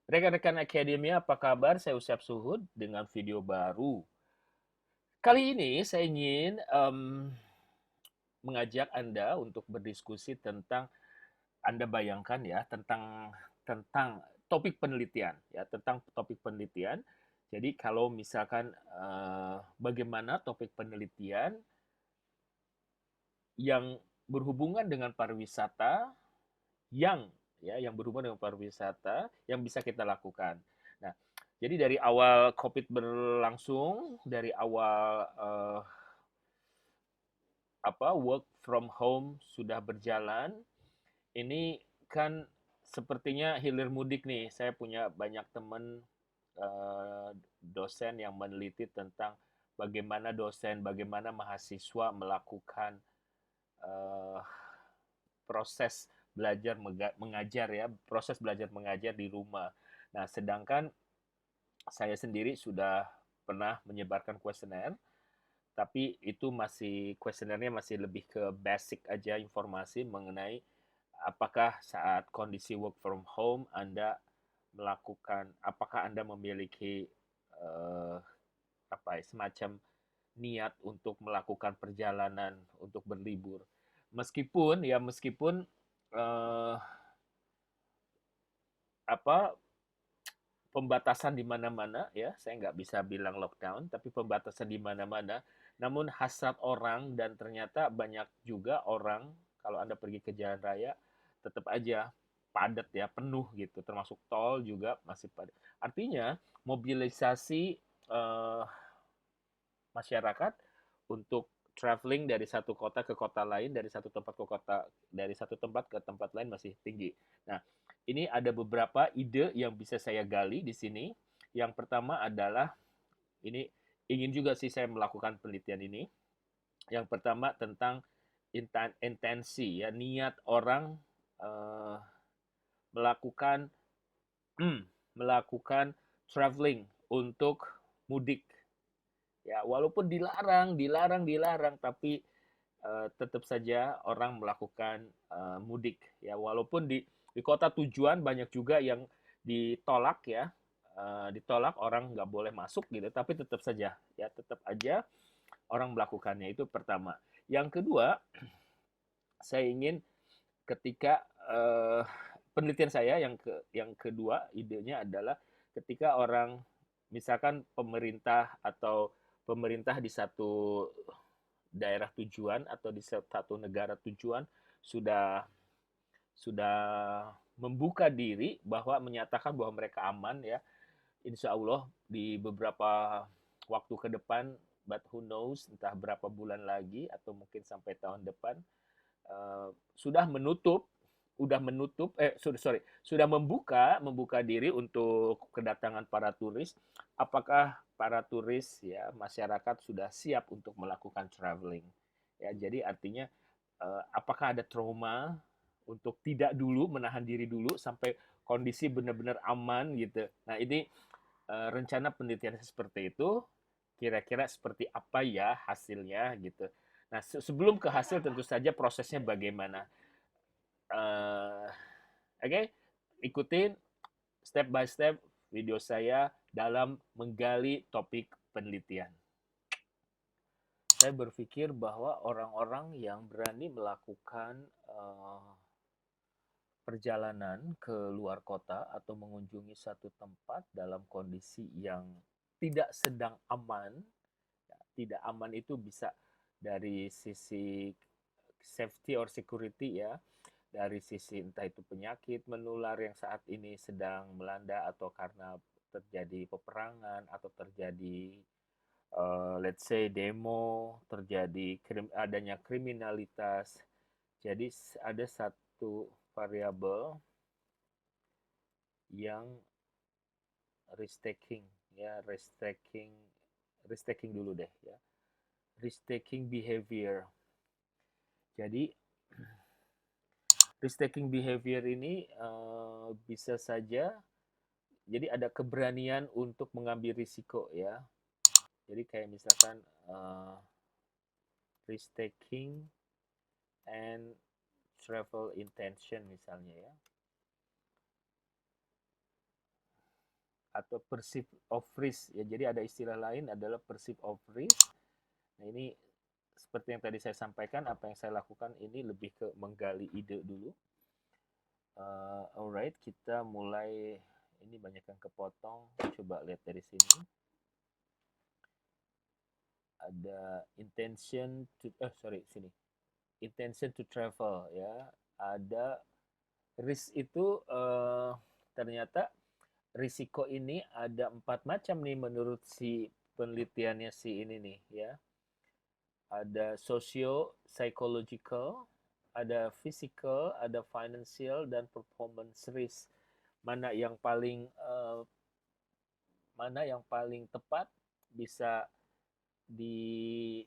Rekan-rekan Akademia, apa kabar? Saya Ucap Suhud dengan video baru. Kali ini saya ingin mengajak Anda untuk berdiskusi tentang Anda bayangkan ya tentang topik penelitian ya tentang topik penelitian. Jadi kalau misalkan bagaimana topik penelitian yang berhubungan dengan pariwisata yang berhubungan dengan pariwisata yang bisa kita lakukan. Nah, jadi dari awal COVID berlangsung, dari awal work from home sudah berjalan, ini kan sepertinya hilir mudik nih. Saya punya banyak teman dosen yang meneliti tentang bagaimana mahasiswa melakukan eh, proses mengajar ya, proses belajar mengajar di rumah. Nah, sedangkan saya sendiri sudah pernah menyebarkan kuesioner, tapi itu kuesionernya masih lebih ke basic aja informasi mengenai apakah saat kondisi work from home apakah Anda memiliki uh, semacam niat untuk melakukan perjalanan untuk berlibur. Meskipun uh, apa pembatasan di mana-mana ya, saya nggak bisa bilang lockdown, tapi pembatasan di mana-mana. Namun hasrat orang dan ternyata banyak juga orang kalau Anda pergi ke jalan raya tetap aja padat ya, penuh gitu, termasuk tol juga masih padat. Artinya mobilisasi eh, masyarakat untuk traveling dari satu kota ke kota lain, dari satu tempat ke tempat lain masih tinggi. Nah, ini ada beberapa ide yang bisa saya gali di sini. Yang pertama adalah ini ingin juga sih saya melakukan penelitian ini. Yang pertama tentang intensi ya, niat orang eh, melakukan melakukan traveling untuk mudik. Ya, walaupun dilarang, tapi tetap saja orang melakukan mudik. Ya, walaupun di kota tujuan banyak juga yang ditolak ya, ditolak orang nggak boleh masuk gitu, tapi tetap saja ya tetap aja orang melakukannya itu pertama. Yang kedua, saya ingin ketika penelitian saya yang kedua idenya adalah ketika orang misalkan pemerintah di satu daerah tujuan atau di satu negara tujuan sudah sudah membuka diri bahwa menyatakan bahwa mereka aman ya, insya Allah di beberapa waktu ke depan, but who knows, entah berapa bulan lagi atau mungkin sampai tahun depan, sudah menutup sudah membuka diri untuk kedatangan para turis. Apakah para turis ya masyarakat sudah siap untuk melakukan traveling? Ya, jadi artinya apakah ada trauma untuk tidak dulu menahan diri dulu sampai kondisi benar-benar aman gitu. Nah, ini rencana penelitian seperti itu kira-kira seperti apa ya hasilnya gitu. Nah, sebelum ke hasil tentu saja prosesnya bagaimana. Oke, okay? Ikutin step by step video saya dalam menggali topik penelitian. Saya berpikir bahwa orang-orang yang berani melakukan perjalanan ke luar kota atau mengunjungi satu tempat dalam kondisi yang tidak sedang aman, ya, tidak aman itu bisa dari sisi safety or security ya, dari sisi entah itu penyakit menular yang saat ini sedang melanda atau karena terjadi peperangan atau terjadi let's say demo, adanya kriminalitas. Jadi ada satu variabel yang risk taking ya, risk taking dulu deh ya. Risk taking behavior. Jadi risk taking behavior ini bisa saja jadi ada keberanian untuk mengambil risiko ya. Jadi kayak misalkan risk taking and travel intention misalnya ya. atau perceive of risk ya. Jadi ada istilah lain adalah perceive of risk. Nah, ini seperti yang tadi saya sampaikan, apa yang saya lakukan ini lebih ke menggali ide dulu. Alright, kita mulai. Ini banyak yang kepotong. Coba lihat dari sini. Ada intention to sini. Intention to travel ya. Ada risk itu ternyata risiko ini ada 4 macam nih menurut si penelitiannya si ini nih ya. Ada socio psychological, ada physical, ada financial dan performance risk. Mana yang paling tepat bisa di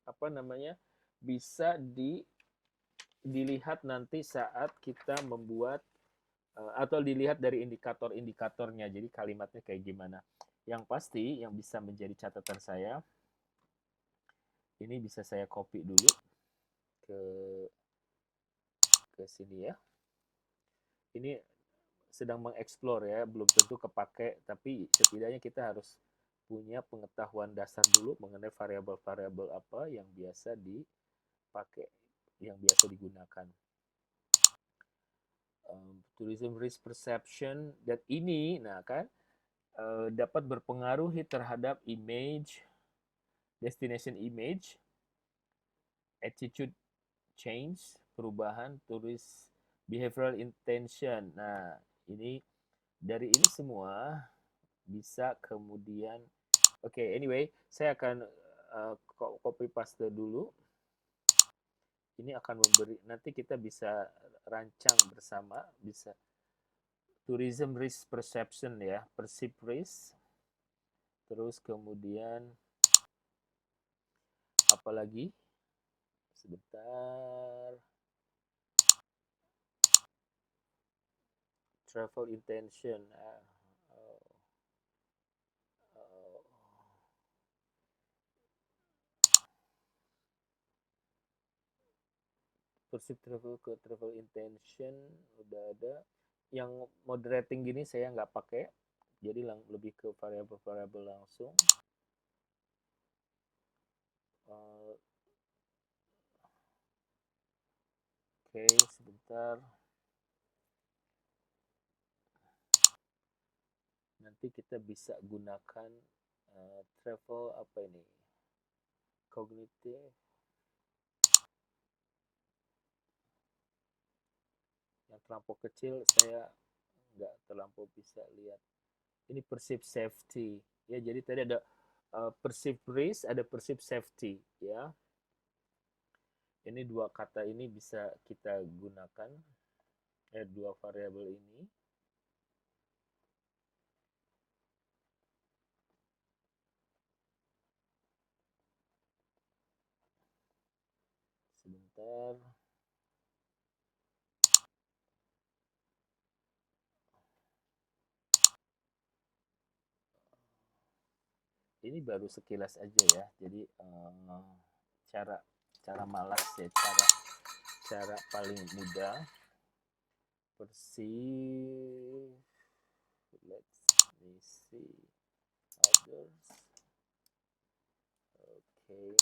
apa namanya? Bisa dilihat nanti saat kita membuat atau dilihat dari indikator-indikatornya. Jadi kalimatnya kayak gimana. Yang pasti yang bisa menjadi catatan saya, ini bisa saya copy dulu ke sini ya. Ini sedang mengeksplor ya, belum tentu kepake, tapi setidaknya kita harus punya pengetahuan dasar dulu mengenai variabel-variabel apa yang biasa dipakai, yang biasa digunakan. Tourism risk perception, dan ini, nah kan, dapat berpengaruhi terhadap image, destination image, attitude change, perubahan turis, behavioral intention. Nah, ini dari ini semua bisa kemudian anyway, saya akan copy paste dulu. Ini akan memberi, nanti kita bisa rancang bersama, bisa tourism risk perception ya, perceived risk. Terus kemudian apalagi? Sebentar. Travel intention. Perceived travel ke travel intention udah ada. Yang moderating gini saya nggak pakai. Jadi lebih ke variabel-variabel langsung. Oke, sebentar. Nanti kita bisa gunakan travel apa ini? Cognitive. Yang terlampau kecil saya nggak terlampau bisa lihat. Ini perceived safety. Ya, jadi tadi ada perceived risk, ada perceived safety. Ya, ini dua kata ini bisa kita gunakan. Dua variabel ini. Sebentar. Ini baru sekilas aja ya. Jadi cara malas ya, cara paling mudah. Perceive. Let's me see others. Okay.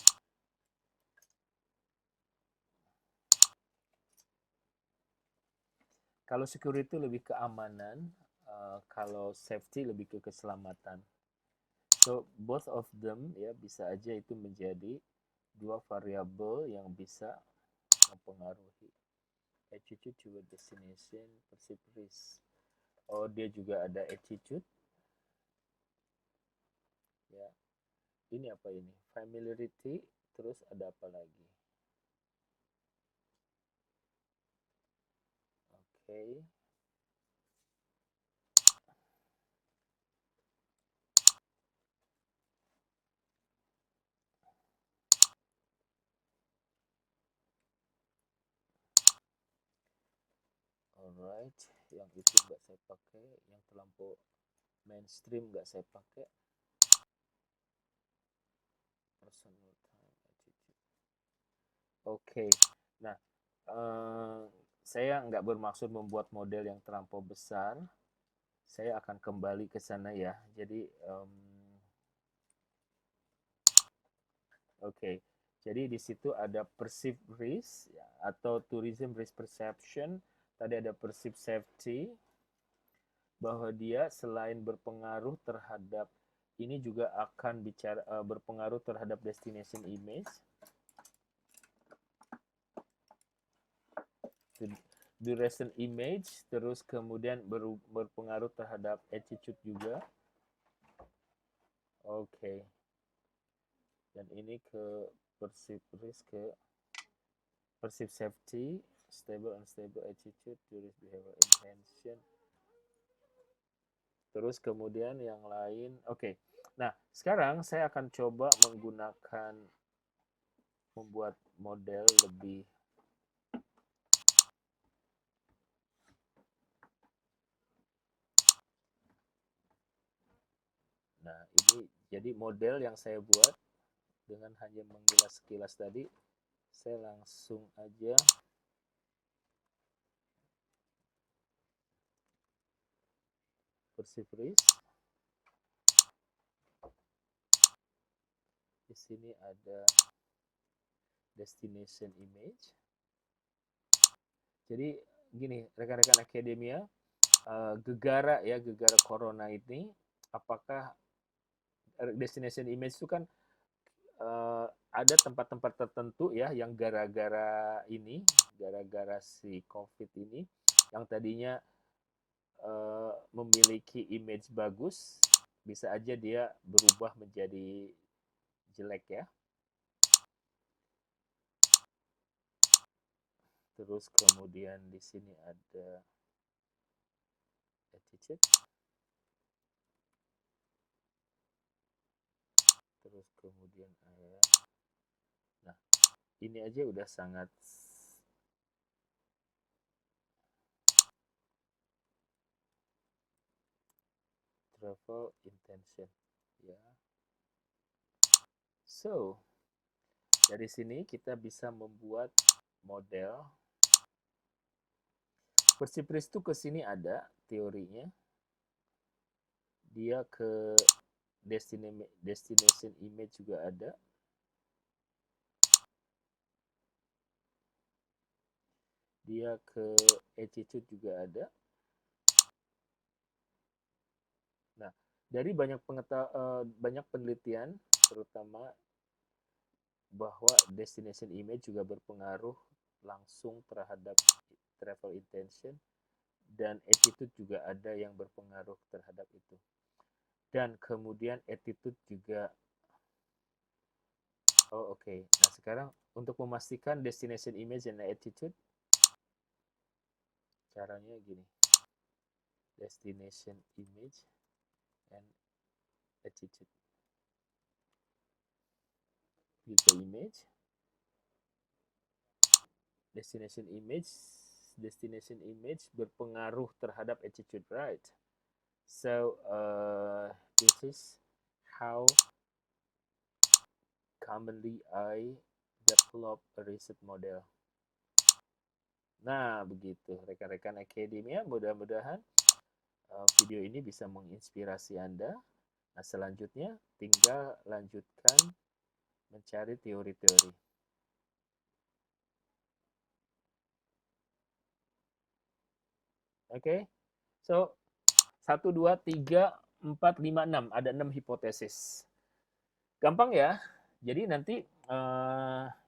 Kalau security lebih keamanan, kalau safety lebih ke keselamatan. So both of them ya bisa aja itu menjadi dua variabel yang bisa mempengaruhi attitude toward destination, perceived risk. Oh, dia juga ada attitude. Ya. Ini apa ini? Familiarity, terus ada apa lagi? Oke. Alright, yang itu nggak saya pakai, yang terlampau mainstream nggak saya pakai. Personal time attitude. Oke, nah saya nggak bermaksud membuat model yang terlampau besar. Saya akan kembali ke sana ya. Jadi, oke. Jadi di situ ada perceived risk ya, atau tourism risk perception. Tadi ada perceived safety, bahwa dia selain berpengaruh terhadap ini juga akan berpengaruh terhadap destination image, duration image, terus kemudian berpengaruh terhadap attitude juga. Oke. Dan ini ke perceived risk, ke perceived safety, stable unstable attitude, tourist behavior intention. Terus kemudian yang lain, oke. Nah, sekarang saya akan coba membuat model lebih. Nah, ini jadi model yang saya buat dengan hanya mengilas sekilas tadi. Saya langsung aja perceive risk. Di sini ada destination image. Jadi gini, rekan-rekan akademia, gegara corona ini, apakah destination image itu kan ada tempat-tempat tertentu ya yang gara-gara si COVID ini, yang tadinya memiliki image bagus, bisa aja dia berubah menjadi jelek ya. Terus kemudian di sini ada attitude. Terus kemudian ada, nah ini aja udah sangat travel intention ya. So dari sini kita bisa membuat model. Perceived risk itu ke sini ada teorinya. Dia ke destination image juga ada. Dia ke attitude juga ada. Nah, dari banyak penelitian, terutama bahwa destination image juga berpengaruh langsung terhadap travel intention, dan attitude juga ada yang berpengaruh terhadap itu. Dan kemudian attitude juga. Oh, oke. Nah, sekarang untuk memastikan destination image dan attitude, caranya gini. Destination image and attitude. Filter image. Destination image berpengaruh terhadap attitude, right? So this is how commonly I develop a research model. Nah, begitu rekan-rekan akademia, mudah-mudahan video ini bisa menginspirasi Anda. Nah, selanjutnya tinggal lanjutkan mencari teori-teori. Oke. So 1, 2, 3, 4, 5, 6. Ada 6 hipotesis. Gampang ya. Jadi nanti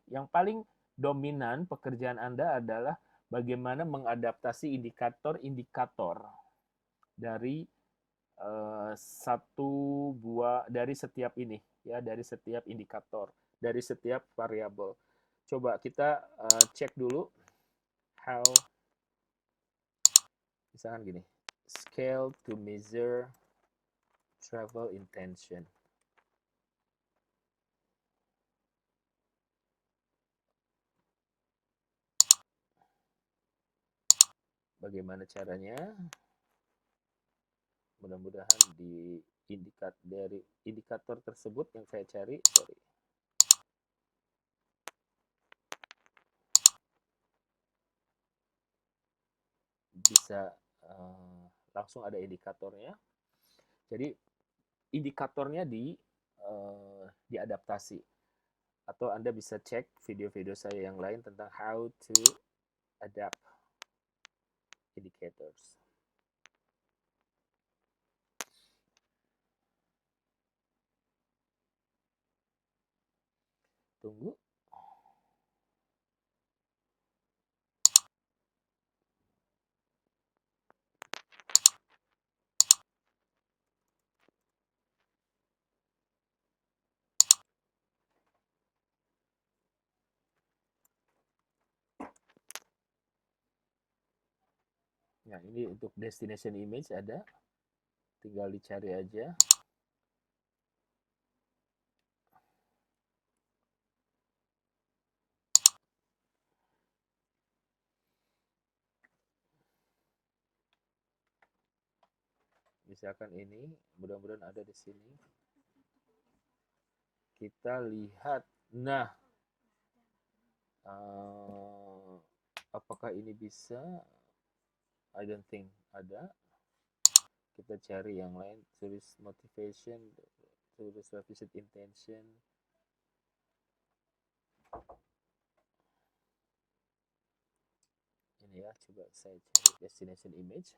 yang paling dominan pekerjaan Anda adalah bagaimana mengadaptasi indikator-indikator dari dari setiap ini ya, dari setiap indikator, dari setiap variabel. Coba kita cek dulu how, misalkan gini, scale to measure travel intention. Bagaimana caranya? Mudah-mudahan dari indikator tersebut yang saya cari, bisa langsung ada indikatornya. Jadi indikatornya diadaptasi. Atau Anda bisa cek video-video saya yang lain tentang how to adapt indicators. Tunggu. Nah, ini untuk destination image ada. Tinggal dicari aja. Misalkan ini, mudah-mudahan ada di sini. Kita lihat. Nah, apakah ini bisa? I don't think ada. Kita cari yang lain. Tourist motivation, tourist visit intention. Ini ya, coba saya cari destination image.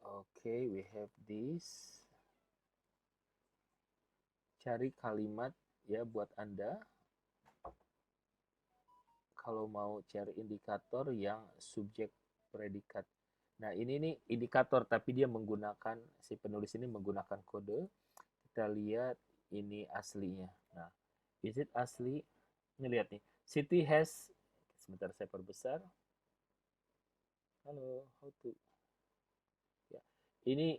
Okay, we have this. Cari kalimat ya buat Anda. Kalau mau cari indikator yang subjek predikat. Nah, ini nih indikator tapi dia menggunakan, si penulis ini menggunakan kode. Kita lihat ini aslinya. Nah, is it asli? Ini lihat nih. City has, sebentar saya perbesar. Halo, how to. Ya. Ini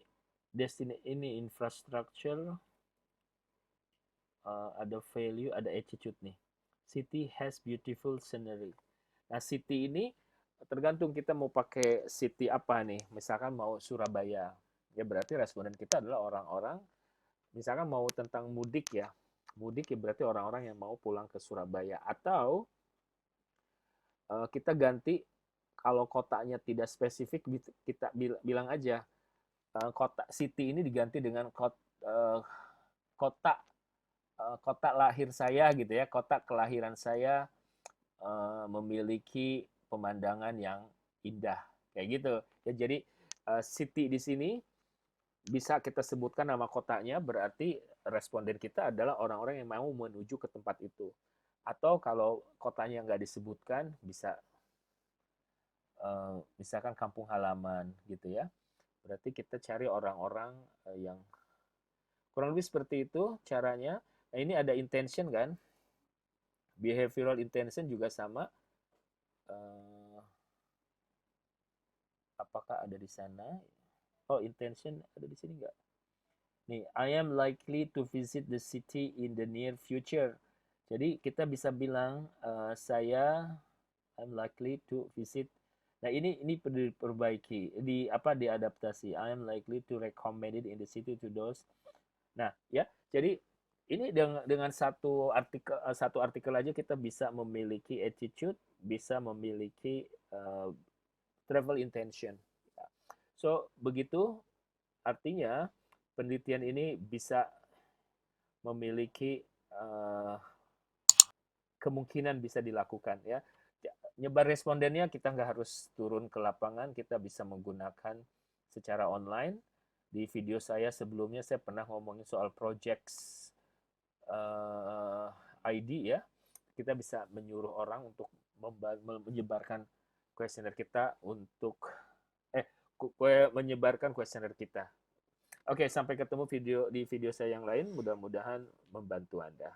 ini infrastructure, ada value, ada attitude nih. City has beautiful scenery. Nah, city ini tergantung kita mau pakai city apa nih. Misalkan mau Surabaya, ya berarti responden kita adalah orang-orang, misalkan mau tentang mudik ya. Mudik ya berarti orang-orang yang mau pulang ke Surabaya. Atau kita ganti, kalau kotanya tidak spesifik, kita bilang aja kota city ini diganti dengan kota kota lahir saya gitu ya, kota kelahiran saya memiliki pemandangan yang indah kayak gitu ya. Jadi city di sini bisa kita sebutkan nama kotanya, berarti responden kita adalah orang-orang yang mau menuju ke tempat itu. Atau kalau kotanya nggak disebutkan, bisa misalkan kampung halaman gitu ya, berarti kita cari orang-orang yang kurang lebih seperti itu caranya. Nah, ini ada intention kan, behavioral intention juga sama. Apakah ada di sana? Oh, intention ada di sini nggak? Nih, I am likely to visit the city in the near future. Jadi kita bisa bilang saya I'm likely to visit. Nah, ini perlu diperbaiki, diadaptasi. I am likely to recommend it in the city to those. Nah, ya. Jadi ini dengan satu artikel aja kita bisa memiliki attitude, bisa memiliki travel intention. So, begitu artinya penelitian ini bisa memiliki kemungkinan bisa dilakukan ya. Nyebar respondennya kita nggak harus turun ke lapangan, kita bisa menggunakan secara online. Di video saya sebelumnya saya pernah ngomongin soal projects ID ya. Kita bisa menyuruh orang untuk menyebarkan kuesioner kita untuk menyebarkan kuesioner kita. Oke, sampai ketemu di video saya yang lain. Mudah-mudahan membantu Anda.